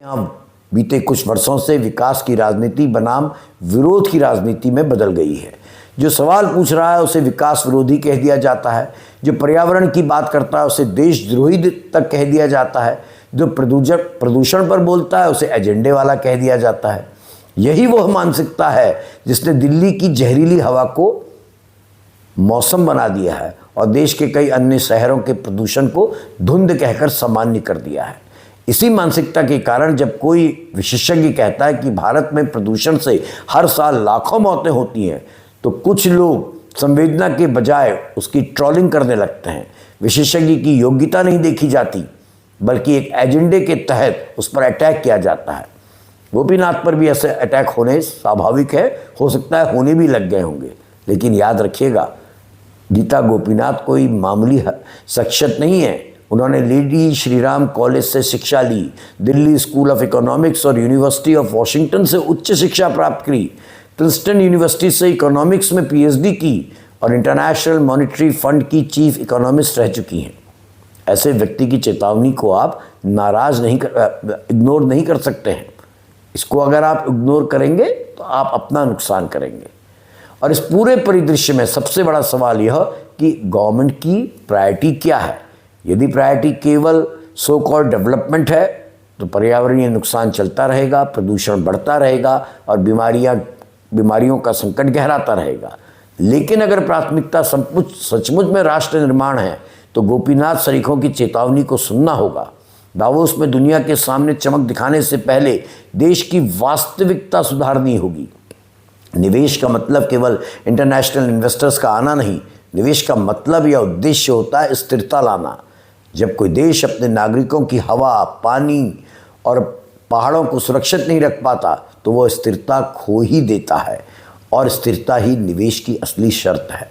यहाँ बीते कुछ वर्षों से विकास की राजनीति बनाम विरोध की राजनीति में बदल गई है। जो सवाल पूछ रहा है उसे विकास विरोधी कह दिया जाता है, जो पर्यावरण की बात करता है उसे देशद्रोही तक कह दिया जाता है, जो प्रदूषण पर बोलता है उसे एजेंडे वाला कह दिया जाता है। यही वह मानसिकता है जिसने दिल्ली की जहरीली हवा को मौसम बना दिया है और देश के कई अन्य शहरों के प्रदूषण को धुंध कहकर सामान्य कर दिया है। इसी मानसिकता के कारण जब कोई विशेषज्ञ कहता है कि भारत में प्रदूषण से हर साल लाखों मौतें होती हैं, तो कुछ लोग संवेदना के बजाय उसकी ट्रोलिंग करने लगते हैं। विशेषज्ञ की योग्यता नहीं देखी जाती, बल्कि एक एजेंडे के तहत उस पर अटैक किया जाता है। गोपीनाथ पर भी ऐसे अटैक होने स्वाभाविक है, हो सकता है होने भी लग गए होंगे, लेकिन याद रखिएगा, गीता गोपीनाथ कोई मामूली शख्सियत नहीं है। उन्होंने लेडी श्रीराम कॉलेज से शिक्षा ली, दिल्ली स्कूल ऑफ इकोनॉमिक्स और यूनिवर्सिटी ऑफ वॉशिंगटन से उच्च शिक्षा प्राप्त की, प्रिंसटन यूनिवर्सिटी से इकोनॉमिक्स में पीएचडी की और इंटरनेशनल मॉनेटरी फंड की चीफ इकोनॉमिस्ट रह चुकी हैं। ऐसे व्यक्ति की चेतावनी को आप इग्नोर नहीं कर सकते हैं। इसको अगर आप इग्नोर करेंगे तो आप अपना नुकसान करेंगे। और इस पूरे परिदृश्य में सबसे बड़ा सवाल यह कि गवर्नमेंट की प्रायोरिटी क्या है। यदि प्रायोरिटी केवल सो कॉल्ड डेवलपमेंट है तो पर्यावरणीय नुकसान चलता रहेगा, प्रदूषण बढ़ता रहेगा और बीमारियों का संकट गहराता रहेगा। लेकिन अगर प्राथमिकता सचमुच में राष्ट्र निर्माण है तो गोपीनाथ सरीखों की चेतावनी को सुनना होगा। दावोस में दुनिया के सामने चमक दिखाने से पहले देश की वास्तविकता सुधारनी होगी। निवेश का मतलब केवल इंटरनेशनल इन्वेस्टर्स का आना नहीं, निवेश का मतलब या उद्देश्य होता है स्थिरता लाना। जब कोई देश अपने नागरिकों की हवा, पानी और पहाड़ों को सुरक्षित नहीं रख पाता तो वो स्थिरता खो ही देता है, और स्थिरता ही निवेश की असली शर्त है।